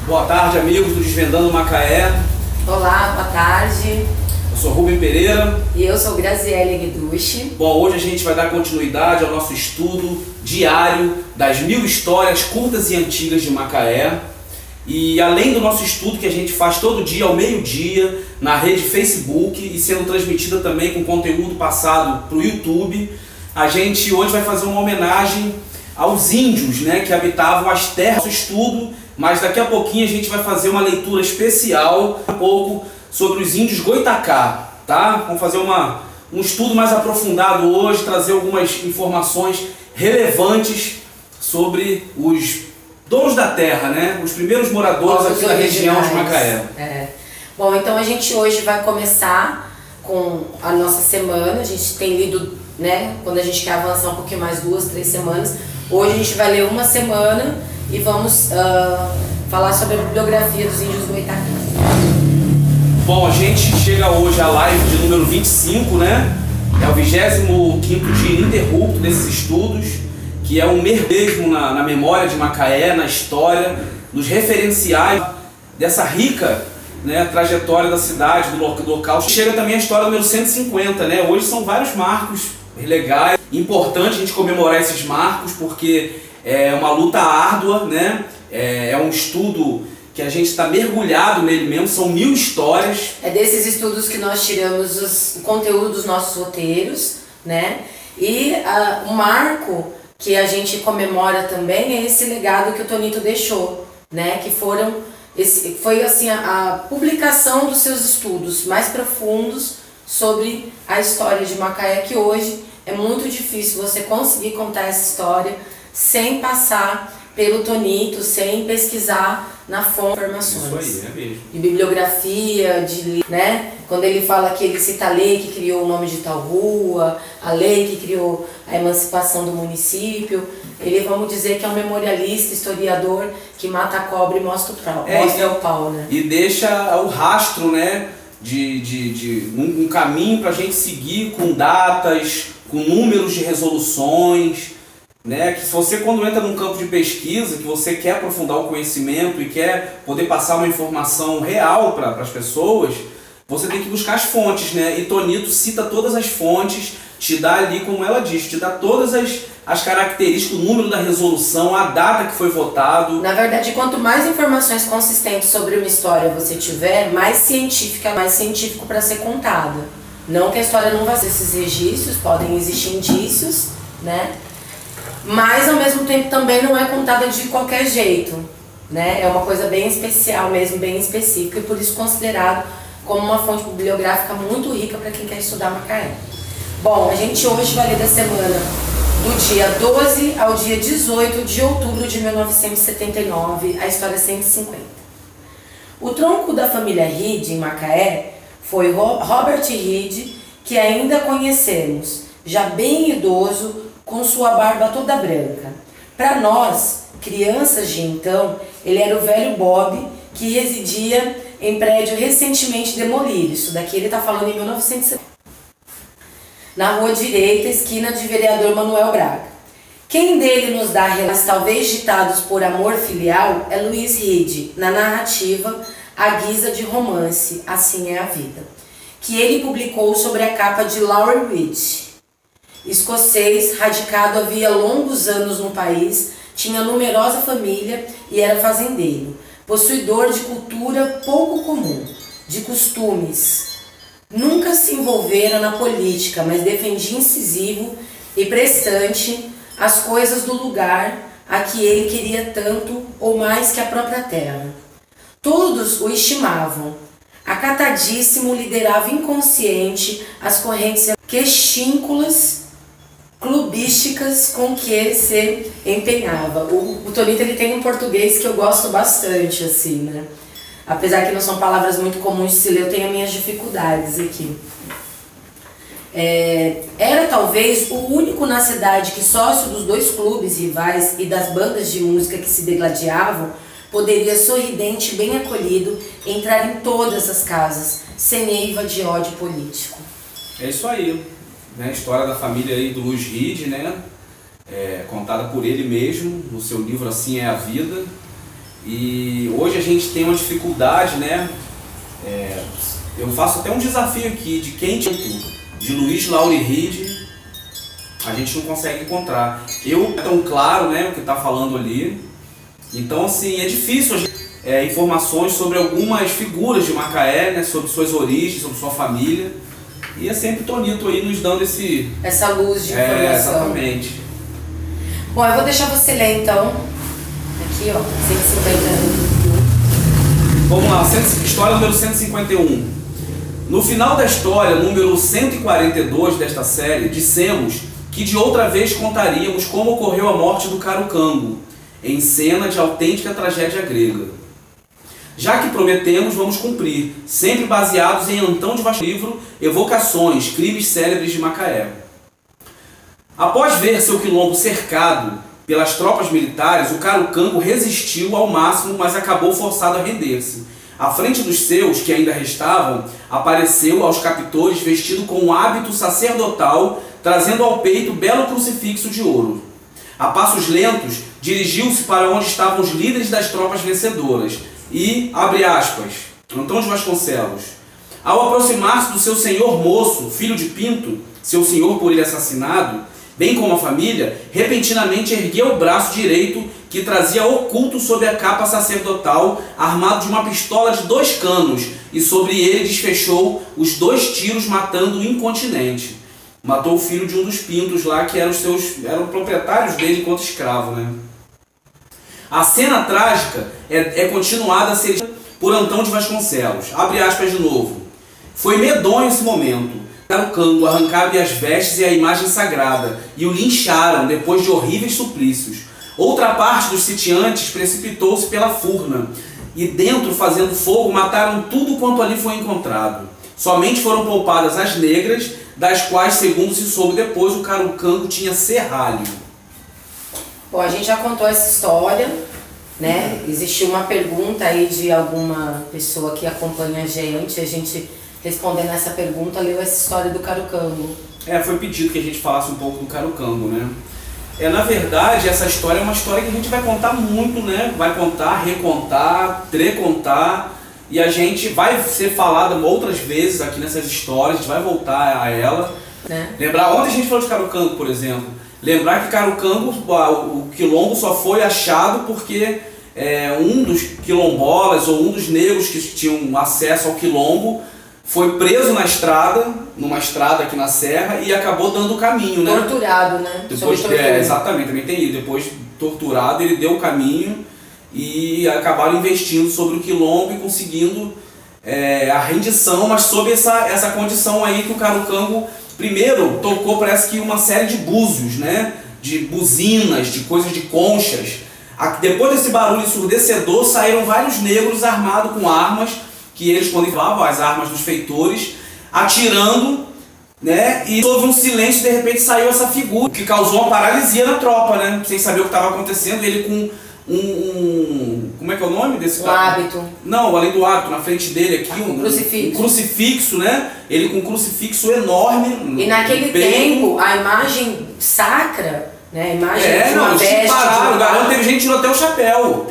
Boa tarde, amigos do Desvendando Macaé. Olá, boa tarde. Eu sou Rubem Pereira. E eu sou Graziele Guiducci. Bom, hoje a gente vai dar continuidade ao nosso estudo diário das 1000 histórias curtas e antigas de Macaé. E além do nosso estudo que a gente faz todo dia ao meio-dia na rede Facebook e sendo transmitida também com conteúdo passado para o YouTube, a gente hoje vai fazer uma homenagem aos índios, né, que habitavam as terras do estudo, mas daqui a pouquinho a gente vai fazer uma leitura especial um pouco sobre os índios Goitacá, tá? Vamos fazer um estudo mais aprofundado hoje, trazer algumas informações relevantes sobre os donos da terra, né? Os primeiros moradores aqui da região de Macaé. Bom, então a gente hoje vai começar com a nossa semana. A gente tem lido, né? Quando a gente quer avançar um pouquinho mais, 2, 3 semanas. Hoje a gente vai ler uma semana e vamos falar sobre a bibliografia dos índios Goitacá. Bom, a gente chega hoje à live de número 25, né? É o 25º dia ininterrupto desses estudos, que é um mergulho na memória de Macaé, na história, nos referenciais dessa rica, né, trajetória da cidade, do local. Chega também a história número 150, né? Hoje são vários marcos legais. Importante a gente comemorar esses marcos, porque é uma luta árdua, né? É um estudo que a gente está mergulhado nele mesmo, são 1000 histórias. É desses estudos que nós tiramos o conteúdo dos nossos roteiros, né? E o marco que a gente comemora também é esse legado que o Tonito deixou, né? Que foi assim a publicação dos seus estudos mais profundos sobre a história de Macaé, que hoje é muito difícil você conseguir contar essa história sem passar pelo Tonito, sem pesquisar na fonte de informações. Isso aí, é mesmo. De bibliografia, né? Quando ele fala que ele cita a lei que criou o nome de tal rua, a lei que criou a emancipação do município, ele, vamos dizer, que é um memorialista, historiador, que mata a cobra e mostra o pau, né? E deixa o rastro, né, de um caminho para a gente seguir com datas, com números de resoluções, né? Que se você, quando entra num campo de pesquisa, que você quer aprofundar o conhecimento e quer poder passar uma informação real para as pessoas, você tem que buscar as fontes, né? E Tonito cita todas as fontes, te dá ali, como ela diz, te dá todas as características, o número da resolução, a data que foi votado. Na verdade, quanto mais informações consistentes sobre uma história você tiver, mais científico para ser contada. Não que a história não vá ser esses registros, podem existir indícios, né? Mas ao mesmo tempo também não é contada de qualquer jeito, né? É uma coisa bem especial mesmo, bem específica, e por isso considerado como uma fonte bibliográfica muito rica para quem quer estudar Macaé. Bom, a gente hoje vai ler da semana do dia 12 ao dia 18 de outubro de 1979, a história 150. O tronco da família Reed em Macaé foi Robert Reed, que ainda conhecemos, já bem idoso, com sua barba toda branca. Para nós, crianças de então, ele era o velho Bob, que residia em prédio recentemente demolido. Isso daqui ele está falando em 1970. Na rua direita, esquina de Vereador Manuel Braga. Quem dele nos dá relatos talvez ditados por amor filial é Luiz Reed, na narrativa A Guisa de Romance, Assim é a Vida, que ele publicou sobre a capa de Lowry Reed. Escocês, radicado havia longos anos no país, tinha numerosa família e era fazendeiro, possuidor de cultura pouco comum, de costumes. Nunca se envolvera na política, mas defendia incisivo e prestante as coisas do lugar a que ele queria tanto ou mais que a própria terra. Todos o estimavam. Acatadíssimo, liderava inconsciente as correntes questínculas clubísticas com que ele se empenhava. O Tonito, ele tem um português que eu gosto bastante, assim, né? Apesar que não são palavras muito comuns de se ler, eu tenho as minhas dificuldades aqui. Era talvez o único na cidade que, sócio dos dois clubes rivais e das bandas de música que se degladiavam, poderia, sorridente e bem acolhido, entrar em todas as casas, sem eiva de ódio político. É isso aí, né? A história da família aí do Luiz Reed, né? Contada por ele mesmo, no seu livro Assim é a Vida. E hoje a gente tem uma dificuldade, né? Eu faço até um desafio aqui de quem de Luiz Lauri Reed, a gente não consegue encontrar. É tão claro, né, o que está falando ali. Então, assim, é difícil a gente, informações sobre algumas figuras de Macaé, né, sobre suas origens, sobre sua família. E é sempre Tonito aí nos dando essa luz de informação. Exatamente. Bom, eu vou deixar você ler então. Aqui, ó, 151. Vamos lá, história número 151. No final da história, número 142 desta série, dissemos que de outra vez contaríamos como ocorreu a morte do Carucango, em cena de autêntica tragédia grega. Já que prometemos, vamos cumprir, sempre baseados em Antão de Vasconcelos, livro Evocações, Crimes Célebres de Macaé. Após ver seu quilombo cercado pelas tropas militares, o Carucango resistiu ao máximo, mas acabou forçado a render-se. À frente dos seus, que ainda restavam, apareceu aos captores vestido com um hábito sacerdotal, trazendo ao peito belo crucifixo de ouro. A passos lentos, dirigiu-se para onde estavam os líderes das tropas vencedoras e, abre aspas, Antão de Vasconcelos, ao aproximar-se do seu senhor moço, filho de Pinto, seu senhor por ele assassinado, bem como a família, repentinamente ergueu o braço direito que trazia oculto sob a capa sacerdotal, armado de uma pistola de 2 canos, e sobre ele desfechou os 2 tiros, matando o incontinente. Matou o filho de um dos Pintos lá, que eram proprietários dele enquanto escravo, né? A cena trágica é continuada a ser por Antão de Vasconcelos. Abre aspas de novo. Foi medonho esse momento. Carucango arrancaram-lhe as vestes e a imagem sagrada, e o lincharam depois de horríveis suplícios. Outra parte dos sitiantes precipitou-se pela furna, e dentro, fazendo fogo, mataram tudo quanto ali foi encontrado. Somente foram poupadas as negras, das quais, segundo se soube depois, o Carucango tinha serralho. Bom, a gente já contou essa história, né? Existiu uma pergunta aí de alguma pessoa que acompanha a gente respondendo essa pergunta, leu essa história do Carucango. Foi pedido que a gente falasse um pouco do Carucango, né? Na verdade, essa história é uma história que a gente vai contar muito, né? Vai contar, recontar, trecontar, e a gente vai ser falada outras vezes aqui nessas histórias, a gente vai voltar a ela. Lembrar, ontem a gente falou de Carucango, por exemplo. Lembrar que Carucango, o quilombo só foi achado porque um dos quilombolas ou um dos negros que tinham acesso ao quilombo foi preso na estrada, numa estrada aqui na serra, e acabou dando o caminho, né? Torturado, né? Depois, exatamente, também tem isso. Depois, torturado, ele deu o caminho e acabaram investindo sobre o quilombo e conseguindo a rendição, mas sob essa condição aí que o Carucango primeiro tocou, parece que uma série de búzios, né? De buzinas, de coisas de conchas. Depois desse barulho ensurdecedor, saíram vários negros armados com armas, que eles, quando falavam as armas dos feitores, atirando, né? E houve um silêncio, de repente saiu essa figura, que causou uma paralisia na tropa, né? Sem saber o que estava acontecendo, ele com como é que é o nome desse cara? Hábito. Não, além do hábito, na frente dele aqui, um crucifixo, né? Ele com um crucifixo enorme. E naquele tempo, a imagem sacra, né? A imagem de uma veste. O garoto teve gente que tirou até o chapéu.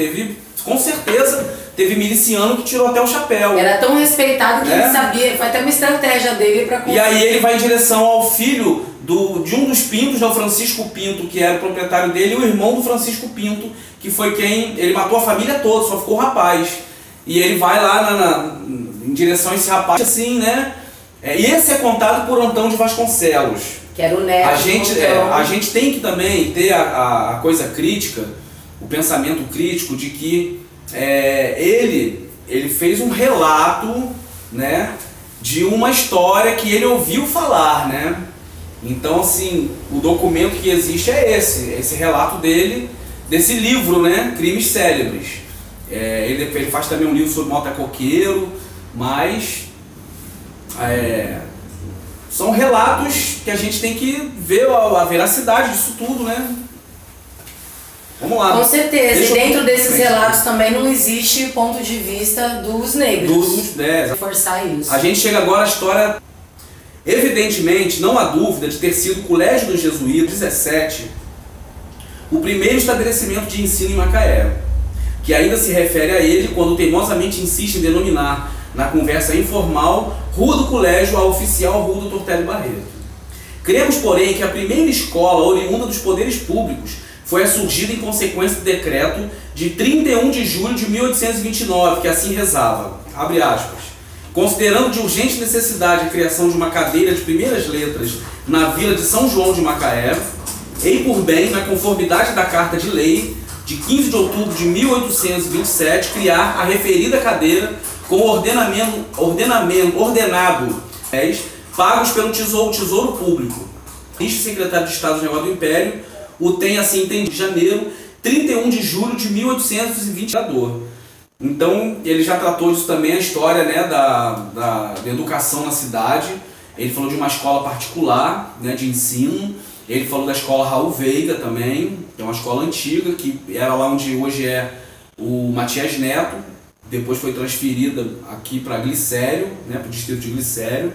Com certeza, teve miliciano que tirou até o chapéu. Era tão respeitado que ele sabia, foi até uma estratégia dele para conseguir. E aí ele vai em direção ao filho de um dos Pintos, o Francisco Pinto, que era o proprietário dele, e o irmão do Francisco Pinto, que foi ele matou a família toda, só ficou o rapaz. E ele vai lá em direção a esse rapaz, assim, né? E esse é contado por Antão de Vasconcelos. Que era o neto. A gente tem que também ter a coisa crítica, o pensamento crítico de que ele fez um relato, né, de uma história que ele ouviu falar, né? Então, assim, o documento que existe é esse relato dele, desse livro, né, Crimes Célebres. Ele faz também um livro sobre Mota Coqueiro, mas são relatos que a gente tem que ver a veracidade disso tudo, né? Vamos lá. Com certeza. E dentro desses relatos também não existe ponto de vista dos negros. Forçar isso. A gente chega agora à história. Evidentemente, não há dúvida de ter sido o Colégio dos Jesuítas, 17, o primeiro estabelecimento de ensino em Macaé. que ainda se refere a ele quando teimosamente insiste em denominar, na conversa informal, Rua do Colégio a oficial Rua do Tortelli Barreto. Cremos, porém, que a primeira escola oriunda dos poderes públicos foi a surgida em consequência do decreto de 31 de julho de 1829, que assim rezava, abre aspas, considerando de urgente necessidade a criação de uma cadeira de primeiras letras na vila de São João de Macaé, e por bem, na conformidade da Carta de Lei, de 15 de outubro de 1827, criar a referida cadeira com ordenado pagos pelo Tesouro Público. Este secretário de Estado dos Negócios do Império o tem assim entendido de janeiro, 31 de julho de 1820. Então ele já tratou disso também, a história, né, da educação na cidade. Ele falou de uma escola particular, né, de ensino. Ele falou da escola Raul Veiga também, que é uma escola antiga, que era lá onde hoje é o Matias Neto. Depois foi transferida aqui para Glicério, né, para o distrito de Glicério.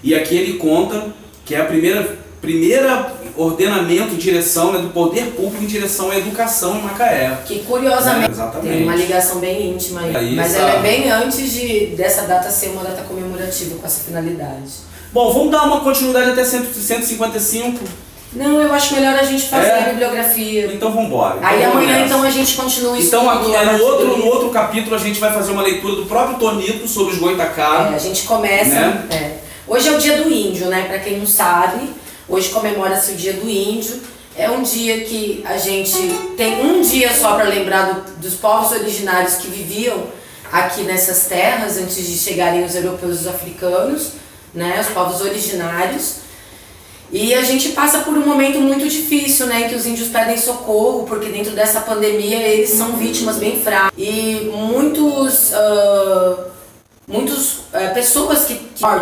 E aqui ele conta que é a primeira ordenamento em direção, né, do poder público em direção à educação em Macaé. Que curiosamente tem uma ligação bem íntima aí, mas ela é bem antes dessa data ser uma data comemorativa com essa finalidade. Bom, vamos dar uma continuidade até 155. Não, eu acho melhor a gente fazer a bibliografia. Então vamos embora. Aí amanhã então a gente continua isso. Então aqui, no outro capítulo a gente vai fazer uma leitura do próprio Tonito sobre os Goitacá. A gente começa... Né? Hoje é o dia do índio, né? Pra quem não sabe, hoje comemora-se o dia do índio. É um dia que a gente tem um dia só para lembrar dos povos originários que viviam aqui nessas terras antes de chegarem os europeus e os africanos, né? Os povos originários. E a gente passa por um momento muito difícil, né, em que os índios pedem socorro, porque dentro dessa pandemia eles são vítimas bem fracas. E muitas pessoas que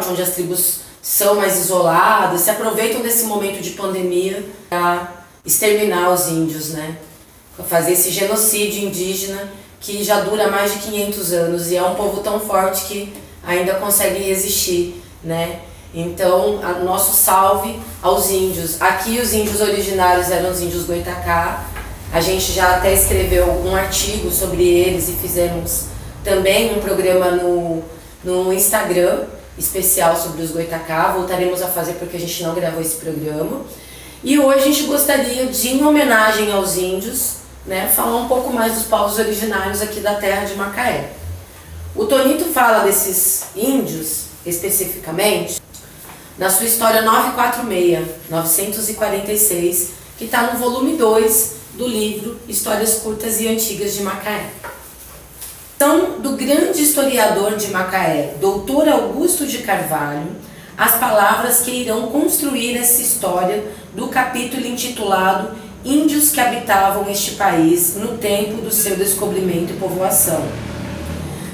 onde as tribos são mais isoladas, se aproveitam desse momento de pandemia para exterminar os índios, né, para fazer esse genocídio indígena que já dura mais de 500 anos e é um povo tão forte que ainda consegue resistir, né. Então, nosso salve aos índios. Aqui os índios originários eram os índios Goitacá. A gente já até escreveu um artigo sobre eles e fizemos também um programa no Instagram especial sobre os Goitacá. Voltaremos a fazer porque a gente não gravou esse programa. E hoje a gente gostaria de, em homenagem aos índios, né, falar um pouco mais dos povos originários aqui da terra de Macaé. O Tonito fala desses índios especificamente na sua história 946, que está no volume 2 do livro Histórias Curtas e Antigas de Macaé. São do grande historiador de Macaé, Dr. Augusto de Carvalho, as palavras que irão construir essa história do capítulo intitulado Índios que habitavam este país no tempo do seu descobrimento e povoação.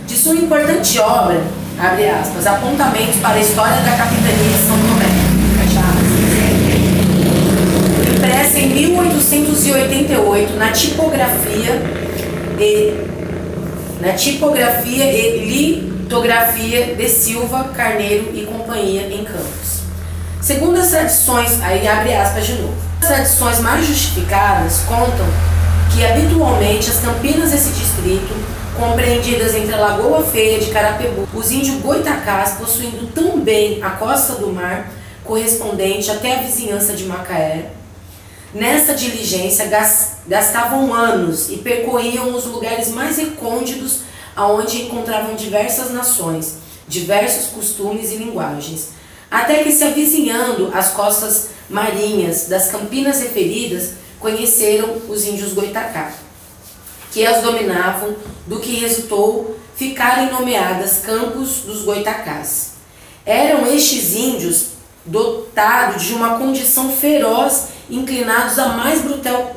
De sua importante obra, abre aspas, apontamentos para a história da capitania de São Tomé, impressa em 1888 na tipografia e litografia de Silva, Carneiro e Companhia em Campos. Segundo as tradições, aí abre aspas de novo, as tradições mais justificadas contam que habitualmente as campinas desse distrito, compreendidas entre a Lagoa Feia de Carapicuíba, os índios Goitacás, possuindo também a costa do mar correspondente até a vizinhança de Macaé. Nessa diligência gastavam anos e percorriam os lugares mais recônditos aonde encontravam diversas nações, diversos costumes e linguagens, até que se avizinhando às costas marinhas das campinas referidas, conheceram os índios Goitacá, que as dominavam, do que resultou ficarem nomeadas Campos dos Goitacás. Eram estes índios dotados de uma condição feroz, inclinados a mais brutal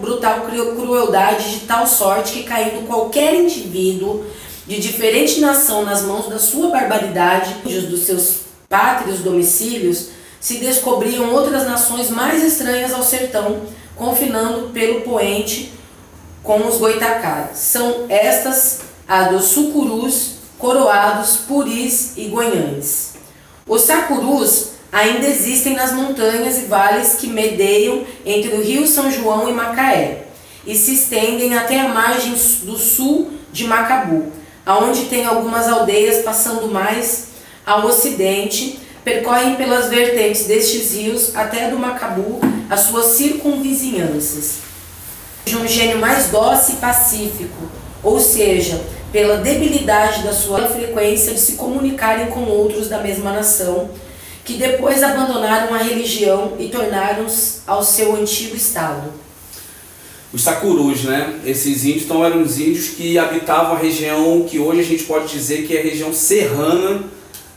crueldade, de tal sorte que, caindo qualquer indivíduo de diferente nação nas mãos da sua barbaridade, dos seus pátrios domicílios, se descobriam outras nações mais estranhas ao sertão, confinando pelo poente com os Goitacás. São estas a dos sucurus, coroados, puris e goiães. Os sacurus ainda existem nas montanhas e vales que medeiam entre o Rio São João e Macaé. e se estendem até a margem do sul de Macabu, aonde tem algumas aldeias passando mais ao ocidente, percorrem pelas vertentes destes rios até do Macabu as suas circunvizinhanças. De um gênio mais dócil e pacífico, ou seja, pela debilidade da sua frequência de se comunicarem com outros da mesma nação, que depois abandonaram a religião e tornaram-se ao seu antigo estado. Os Sacurus, né? Esses índios então eram os índios que habitavam a região que hoje a gente pode dizer que é a região serrana,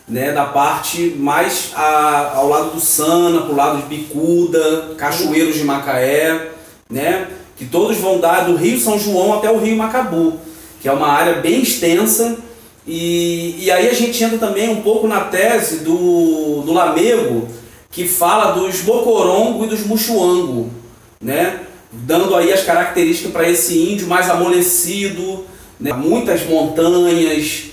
né? Da parte mais ao lado do Sana, pro lado de Bicuda, Cachoeiros de Macaé, né? Que todos vão dar do Rio São João até o Rio Macabu, que é uma área bem extensa. E aí a gente entra também um pouco na tese do Lamego, que fala dos Bocorongo e dos Muxuango, né? Dando aí as características para esse índio mais amolecido, né? Muitas montanhas,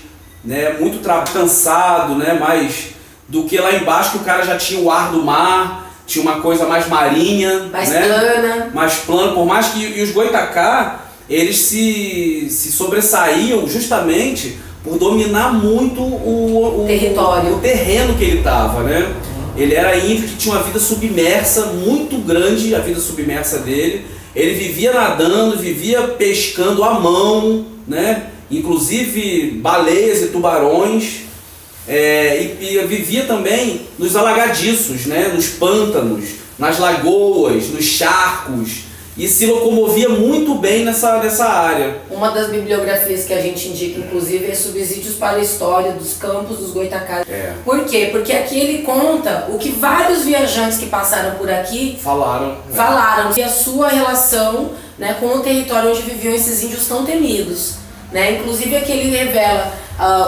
né? Muito cansado, né? Mais do que lá embaixo, que o cara já tinha o ar do mar, tinha uma coisa mais marinha, mais, né? plana. Mais plano, por mais que e os Goitacá, eles se sobressaíam justamente por dominar muito o território, o terreno que ele estava, né? Ele era índio que tinha uma vida submersa muito grande, a vida submersa dele. Ele vivia nadando, vivia pescando à mão, né? Inclusive baleias e tubarões. E vivia também nos alagadiços, né? Nos pântanos, nas lagoas, nos charcos. E se locomovia muito bem nessa área. Uma das bibliografias que a gente indica, inclusive, é Subsídios para a História dos Campos dos Goitacás. Por quê? Porque aqui ele conta o que vários viajantes que passaram por aqui falaram e a sua relação, né, com o território onde viviam esses índios tão temidos. Né? Inclusive aqui ele revela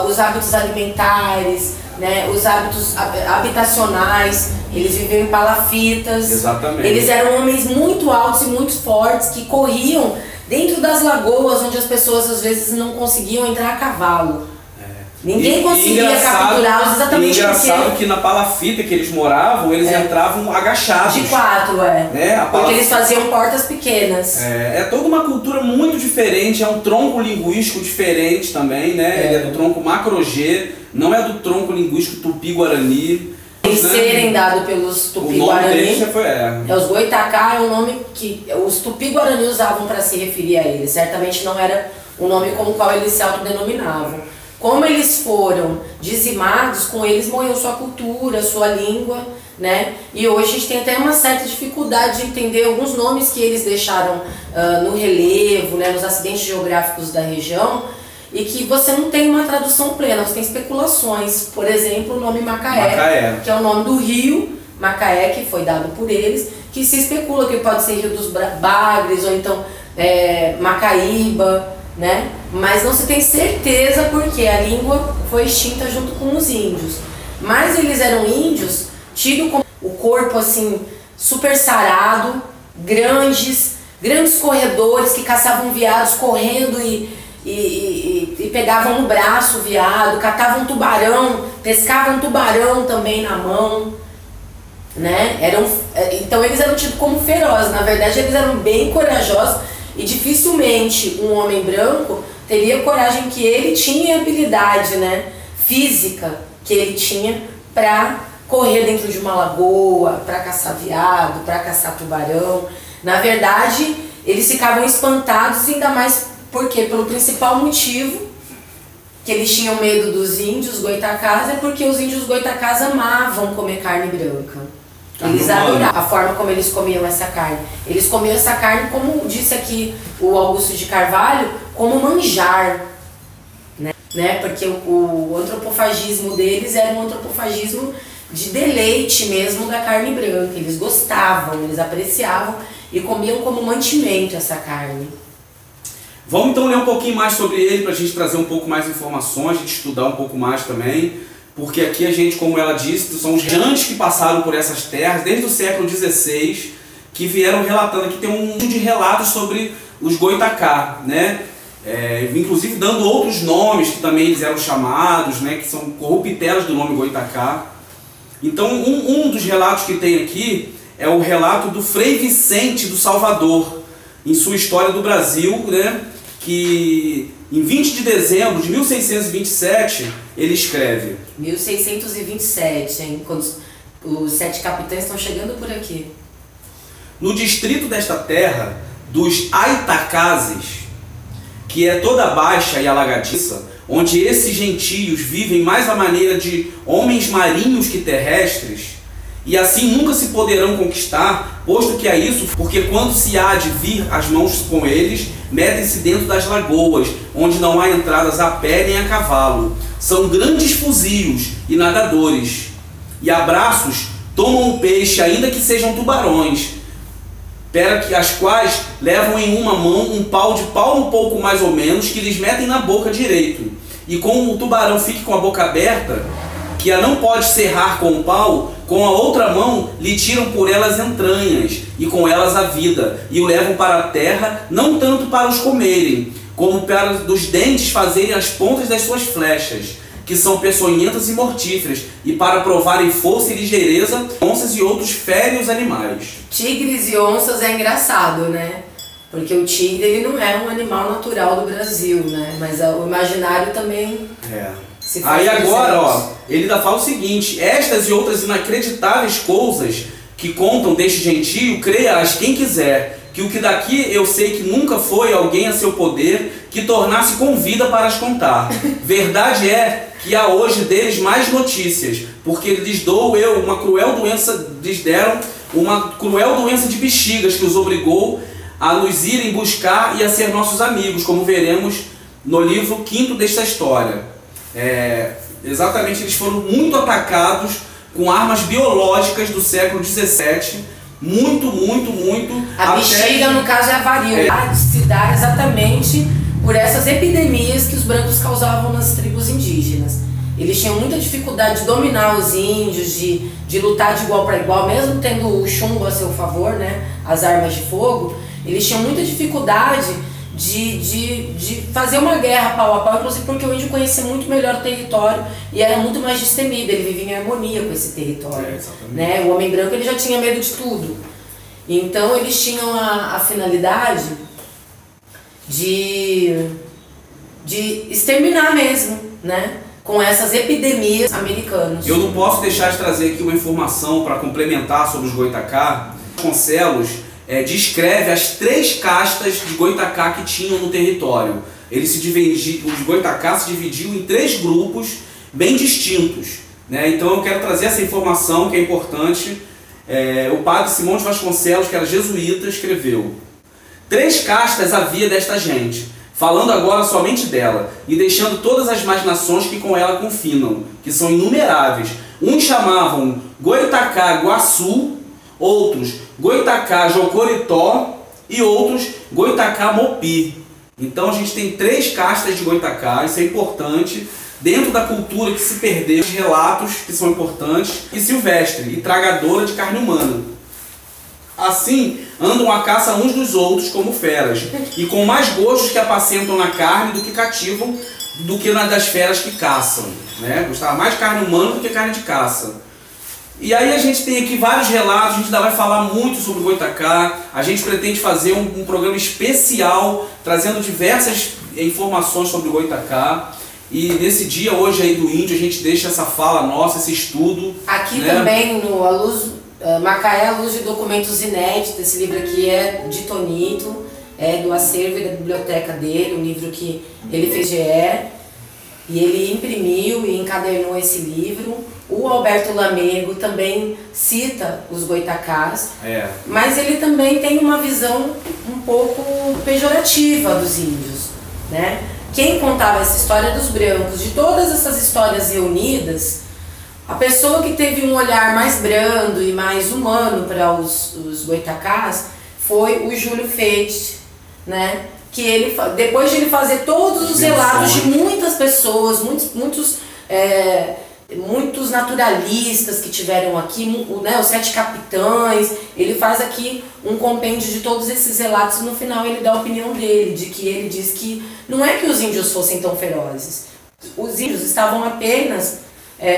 os hábitos alimentares, né, os hábitos habitacionais. Eles viviam em palafitas. Exatamente. Eles eram homens muito altos e muito fortes que corriam dentro das lagoas onde as pessoas às vezes não conseguiam entrar a cavalo. Ninguém conseguia capturá-los exatamente engraçado que na palafita que eles moravam, eles entravam agachados. De quatro, né? Porque eles faziam portas pequenas. É toda uma cultura muito diferente, é um tronco linguístico diferente também, né? Ele é do tronco Macro-G, não é do tronco linguístico Tupi-Guarani. Eles serem dados pelos Tupi-Guarani. Os Goitacá é um nome que os Tupi-Guarani usavam para se referir a eles. Certamente não era o nome com o qual eles se autodenominavam. Como eles foram dizimados, com eles morreu sua cultura, sua língua, né? E hoje a gente tem até uma certa dificuldade de entender alguns nomes que eles deixaram no relevo, né, nos acidentes geográficos da região, e que você não tem uma tradução plena, você tem especulações. Por exemplo, o nome Macaé, que é o nome do rio Macaé, que foi dado por eles, que se especula que pode ser Rio dos Bagres, ou então Macaíba, né? Mas não se tem certeza porque a língua foi extinta junto com os índios. Mas eles eram índios tidos com o corpo assim super sarado, grandes corredores que caçavam veados correndo e pegavam no braço o veado, catavam tubarão, pescavam tubarão também na mão, né? Então eles eram tidos como ferozes. Na verdade eles eram bem corajosos. E dificilmente um homem branco teria a coragem que ele tinha e a habilidade, né, física que ele tinha para correr dentro de uma lagoa, para caçar veado, para caçar tubarão. Na verdade, eles ficavam espantados, ainda mais porque pelo principal motivo que eles tinham medo dos índios Goitacás é porque os índios Goitacás amavam comer carne branca. Eles adoravam a forma como eles comiam essa carne. Eles comiam essa carne, como disse aqui o Augusto de Carvalho, como manjar, né? Porque o antropofagismo deles era um antropofagismo de deleite mesmo da carne branca. Eles gostavam, eles apreciavam e comiam como mantimento essa carne. Vamos então ler um pouquinho mais sobre ele para a gente trazer um pouco mais de informações, a gente estudar um pouco mais também. Porque aqui a gente, como ela disse, são os gigantes que passaram por essas terras desde o século XVI, que vieram relatando. Aqui tem um de relatos sobre os Goitacá, né? Inclusive dando outros nomes que também eles eram chamados, né? Que são corruptelas do nome Goitacá. Então um dos relatos que tem aqui é o relato do Frei Vicente do Salvador, em sua História do Brasil, né, que em 20 de dezembro de 1627 ele escreve. 1627, hein? Quando os 7 capitães estão chegando por aqui. No distrito desta terra, dos Aitacazes, que é toda baixa e alagadiça, onde esses gentios vivem mais à maneira de homens marinhos que terrestres, e assim nunca se poderão conquistar, posto que é isso, porque quando se há de vir as mãos com eles, metem-se dentro das lagoas, onde não há entradas a pé nem a cavalo. São grandes fuzios e nadadores, e a braços tomam o peixe, ainda que sejam tubarões, para que as quais levam em uma mão um pau de palmo pouco mais ou menos, que lhes metem na boca direito. E como o tubarão fique com a boca aberta, que a não pode cerrar com o pau, com a outra mão lhe tiram por elas entranhas, e com elas a vida, e o levam para a terra, não tanto para os comerem, como para dos dentes fazerem as pontas das suas flechas, que são peçonhentas e mortíferas, e para provarem força e ligeireza, onças e outros férreos animais. Tigres e onças é engraçado, né? Porque o tigre ele não é um animal natural do Brasil, né? Mas o imaginário também... Aí agora, ó, ele ainda fala o seguinte: estas e outras inacreditáveis coisas que contam deste gentio, creia-as quem quiser, que o que daqui eu sei que nunca foi alguém a seu poder que tornasse com vida para as contar. Verdade é que há hoje deles mais notícias, porque lhes dou eu uma cruel doença, lhes deram uma cruel doença de bexigas que os obrigou a nos irem buscar e a ser nossos amigos, como veremos no livro 5º desta história. Exatamente, eles foram muito atacados com armas biológicas do século XVII, muito. A bexiga, no caso, é a varíola, se dá exatamente por essas epidemias que os brancos causavam nas tribos indígenas. Eles tinham muita dificuldade de dominar os índios, de lutar de igual para igual, mesmo tendo o chumbo a seu favor, né, as armas de fogo. Eles tinham muita dificuldade de fazer uma guerra pau a pau, inclusive porque o índio conhecia muito melhor o território e era muito mais destemido, ele vivia em harmonia com esse território. Né? O homem branco ele já tinha medo de tudo. Então eles tinham a finalidade de exterminar mesmo, né? Com essas epidemias americanas. Eu não posso deixar de trazer aqui uma informação para complementar sobre os Goitacá. Vasconcelos descreve as 3 castas de Goitacá que tinham no território. Os Goitacá se dividiam em 3 grupos bem distintos, né? Então eu quero trazer essa informação que é importante. O padre Simão de Vasconcelos, que era jesuíta, escreveu: 3 castas havia desta gente, falando agora somente dela, e deixando todas as mais nações que com ela confinam, que são inumeráveis. Uns chamavam Goitacá Guaçu, outros Goitacá Jocoritó e outros Goitacá Mopi. Então a gente tem 3 castas de Goitacá, isso é importante, dentro da cultura que se perdeu, os relatos que são importantes, e silvestre, e tragadora de carne humana. Assim, andam à caça uns dos outros como feras, e com mais gostos que apacentam na carne do que cativam, do que na das feras que caçam. Né? Gostava mais de carne humana do que carne de caça. E aí a gente tem aqui vários relatos, a gente ainda vai falar muito sobre o Goitacá. A gente pretende fazer um programa especial, trazendo diversas informações sobre o Goitacá. E nesse dia hoje aí do índio, a gente deixa essa fala nossa, esse estudo. Aqui, né? Também no Macaé, à luz de documentos inéditos. Esse livro aqui é de Tonito, é do acervo e da biblioteca dele, um livro que ele fez GE. E ele imprimiu e encadernou esse livro. O Alberto Lamego também cita os Goitacás, mas ele também tem uma visão um pouco pejorativa dos índios, né? Quem contava essa história dos brancos, de todas essas histórias reunidas, a pessoa que teve um olhar mais brando e mais humano para os Goitacás foi o Júlio Feite, né? Que ele, depois de ele fazer todos os relatos de muitas pessoas, muitos naturalistas que tiveram aqui, né, os 7 capitães, ele faz aqui um compêndio de todos esses relatos e no final ele dá a opinião dele, de que ele diz que não é que os índios fossem tão ferozes, os índios estavam apenas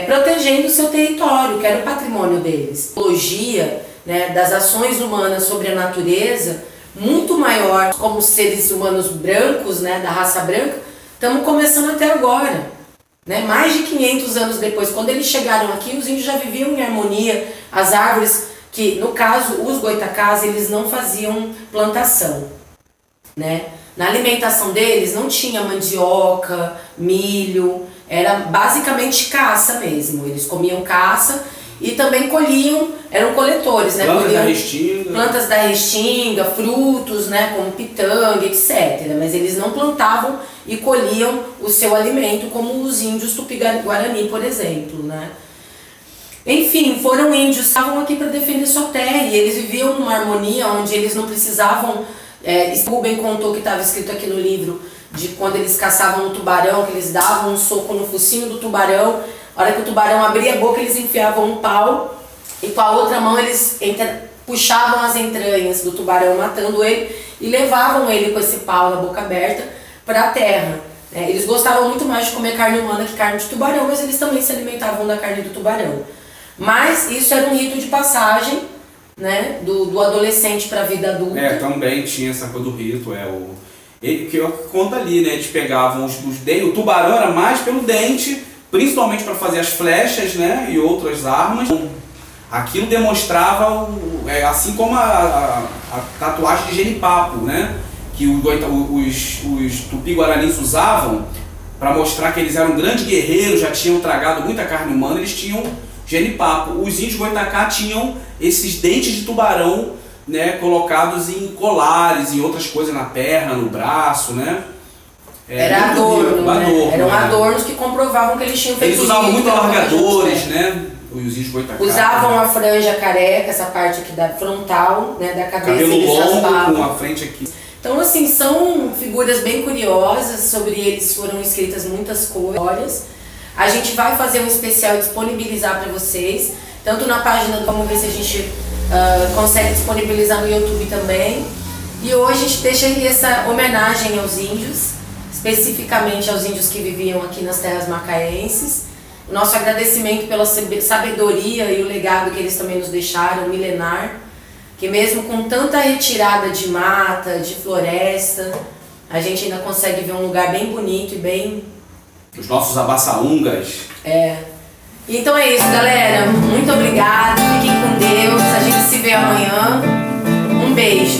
protegendo o seu território, que era o patrimônio deles. A psicologia, né, das ações humanas sobre a natureza muito maior como seres humanos brancos, né, da raça branca, estamos começando até agora. Né? Mais de 500 anos depois, quando eles chegaram aqui, os índios já viviam em harmonia, as árvores, que no caso, os goitacás, eles não faziam plantação. Né? Na alimentação deles não tinha mandioca, milho, era basicamente caça mesmo. Eles comiam caça e também colhiam, eram coletores, né? Plantas colhiam da restinga. Plantas da restinga, frutos, né? Como pitanga, etc. Mas eles não plantavam e colhiam o seu alimento como os índios Tupi-Guarani, por exemplo, né? Enfim, foram índios que estavam aqui para defender sua terra e eles viviam numa harmonia onde eles não precisavam. Rubem contou que estava escrito aqui no livro de quando eles caçavam um tubarão, que eles davam um soco no focinho do tubarão, a hora que o tubarão abria a boca eles enfiavam um pau e com a outra mão eles puxavam as entranhas do tubarão matando ele e levavam ele com esse pau na boca aberta para a terra. Eles gostavam muito mais de comer carne humana que carne de tubarão, mas eles também se alimentavam da carne do tubarão. Mas isso era um rito de passagem, né, do adolescente para a vida adulta. Também tinha essa coisa do rito, que conta ali, né, eles pegavam o tubarão era mais pelo dente, principalmente para fazer as flechas, né, e outras armas. Aquilo demonstrava, assim como a tatuagem de genipapo, né, que os tupi-guaranis usavam para mostrar que eles eram grandes guerreiros, já tinham tragado muita carne humana, eles tinham genipapo. Os índios Goitacá tinham esses dentes de tubarão, né, colocados em colares e outras coisas na perna, no braço, né? Era adorno, né? Eram adornos que comprovavam que eles tinham feito. Eles usavam muito alargadores, né? Os índios Goitacá. Usavam a franja careca, essa parte aqui da frontal, né, da cabeça. Cabelo eles longo raspavam. com a frente aqui. Então, assim, são figuras bem curiosas, sobre eles foram escritas muitas coisas. A gente vai fazer um especial e disponibilizar para vocês, tanto na página do Vamos Ver se a gente consegue disponibilizar no YouTube também. E hoje a gente deixa aí essa homenagem aos índios, especificamente aos índios que viviam aqui nas terras macaenses. O nosso agradecimento pela sabedoria e o legado que eles também nos deixaram, milenar, que mesmo com tanta retirada de mata, de floresta, a gente ainda consegue ver um lugar bem bonito e bem... Os nossos abaçaungas. Então é isso, galera. Muito obrigada. Fiquem com Deus. A gente se vê amanhã. Um beijo.